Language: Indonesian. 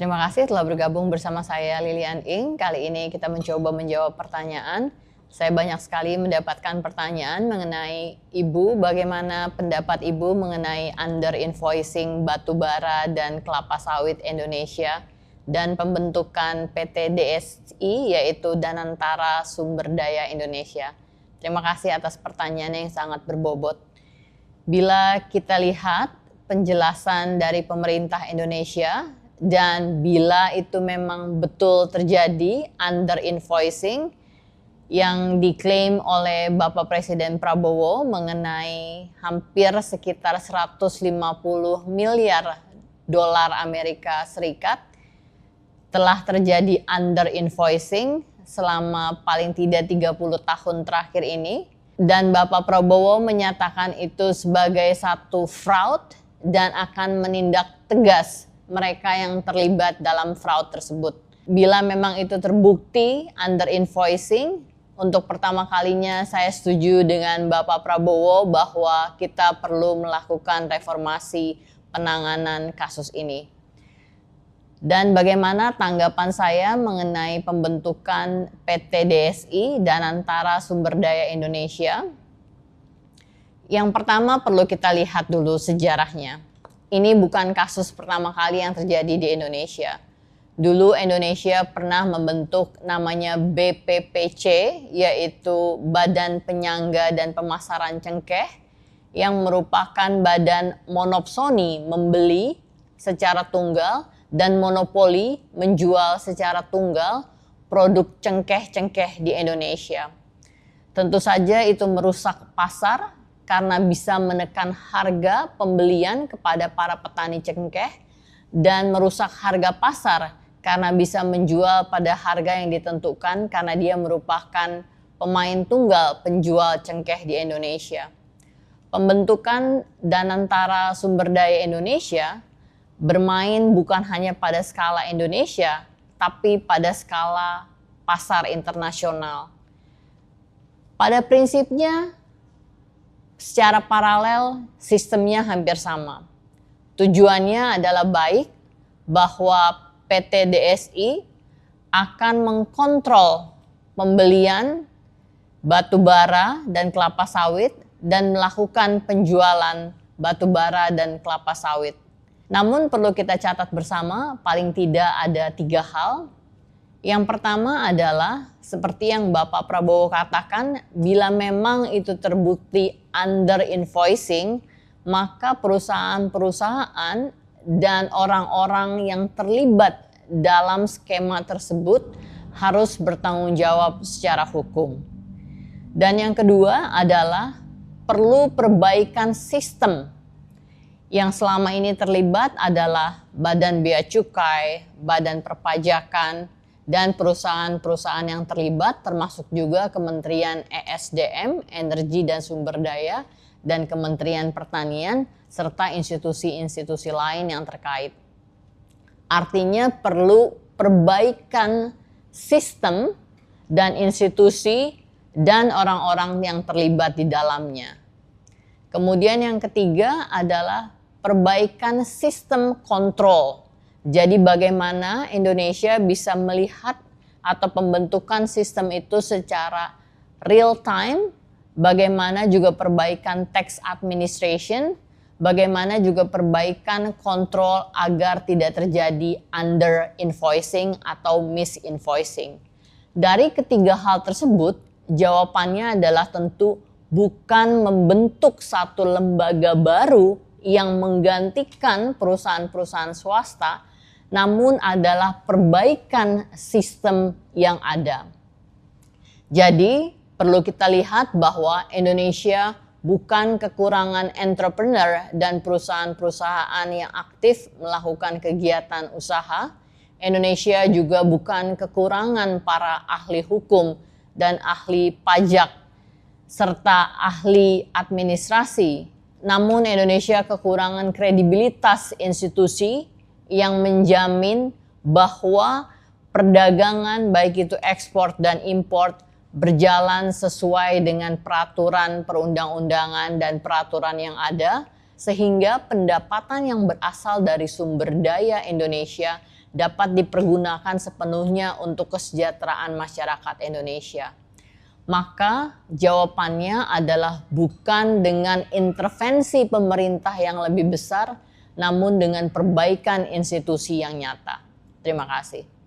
Terima kasih telah bergabung bersama saya Lilian Ing. Kali ini kita mencoba menjawab pertanyaan. Saya banyak sekali mendapatkan pertanyaan mengenai Ibu, bagaimana pendapat Ibu mengenai under invoicing batubara dan kelapa sawit Indonesia dan pembentukan PT DSI yaitu Danantara Sumber Daya Indonesia. Terima kasih atas pertanyaannya yang sangat berbobot. Bila kita lihat penjelasan dari pemerintah Indonesia dan bila itu memang betul terjadi under invoicing yang diklaim oleh Bapak Presiden Prabowo mengenai hampir sekitar 150 miliar dolar Amerika Serikat telah terjadi under invoicing selama paling tidak 30 tahun terakhir ini, dan Bapak Prabowo menyatakan itu sebagai satu fraud dan akan menindak tegas mereka yang terlibat dalam fraud tersebut. Bila memang itu terbukti under invoicing, untuk pertama kalinya saya setuju dengan Bapak Prabowo bahwa kita perlu melakukan reformasi penanganan kasus ini. Dan bagaimana tanggapan saya mengenai pembentukan PT DSI Danantara Sumber Daya Indonesia? Yang pertama perlu kita lihat dulu sejarahnya. Ini bukan kasus pertama kali yang terjadi di Indonesia. Dulu Indonesia pernah membentuk namanya BPPC, yaitu Badan Penyangga dan Pemasaran Cengkeh, yang merupakan badan monopsoni membeli secara tunggal dan monopoli menjual secara tunggal produk cengkeh-cengkeh di Indonesia. Tentu saja itu merusak pasar karena bisa menekan harga pembelian kepada para petani cengkeh dan merusak harga pasar karena bisa menjual pada harga yang ditentukan karena dia merupakan pemain tunggal penjual cengkeh di Indonesia. Pembentukan Danantara Sumber Daya Indonesia bermain bukan hanya pada skala Indonesia, tapi pada skala pasar internasional. Pada prinsipnya, secara paralel, sistemnya hampir sama. Tujuannya adalah baik bahwa PT DSI akan mengkontrol pembelian batubara dan kelapa sawit dan melakukan penjualan batubara dan kelapa sawit. Namun perlu kita catat bersama, paling tidak ada 3 hal. Yang pertama adalah seperti yang Bapak Prabowo katakan, bila memang itu terbukti under invoicing, maka perusahaan-perusahaan dan orang-orang yang terlibat dalam skema tersebut harus bertanggung jawab secara hukum. Dan yang kedua adalah perlu perbaikan sistem. Yang selama ini terlibat adalah Badan Bea Cukai, Badan Perpajakan, dan perusahaan-perusahaan yang terlibat termasuk juga Kementerian ESDM, Energi dan Sumber Daya, dan Kementerian Pertanian, serta institusi-institusi lain yang terkait. Artinya perlu perbaikan sistem dan institusi dan orang-orang yang terlibat di dalamnya. Kemudian yang ketiga adalah perbaikan sistem kontrol. Jadi bagaimana Indonesia bisa melihat atau pembentukan sistem itu secara real time, bagaimana juga perbaikan tax administration, bagaimana juga perbaikan kontrol agar tidak terjadi under invoicing atau misinvoicing. Dari ketiga hal tersebut, jawabannya adalah tentu bukan membentuk satu lembaga baru yang menggantikan perusahaan-perusahaan swasta, namun adalah perbaikan sistem yang ada. Jadi perlu kita lihat bahwa Indonesia bukan kekurangan entrepreneur dan perusahaan-perusahaan yang aktif melakukan kegiatan usaha. Indonesia juga bukan kekurangan para ahli hukum dan ahli pajak serta ahli administrasi. Namun Indonesia kekurangan kredibilitas institusi yang menjamin bahwa perdagangan baik itu ekspor dan impor berjalan sesuai dengan peraturan perundang-undangan dan peraturan yang ada, sehingga pendapatan yang berasal dari sumber daya Indonesia dapat dipergunakan sepenuhnya untuk kesejahteraan masyarakat Indonesia? Maka jawabannya adalah bukan dengan intervensi pemerintah yang lebih besar, namun dengan perbaikan institusi yang nyata. Terima kasih.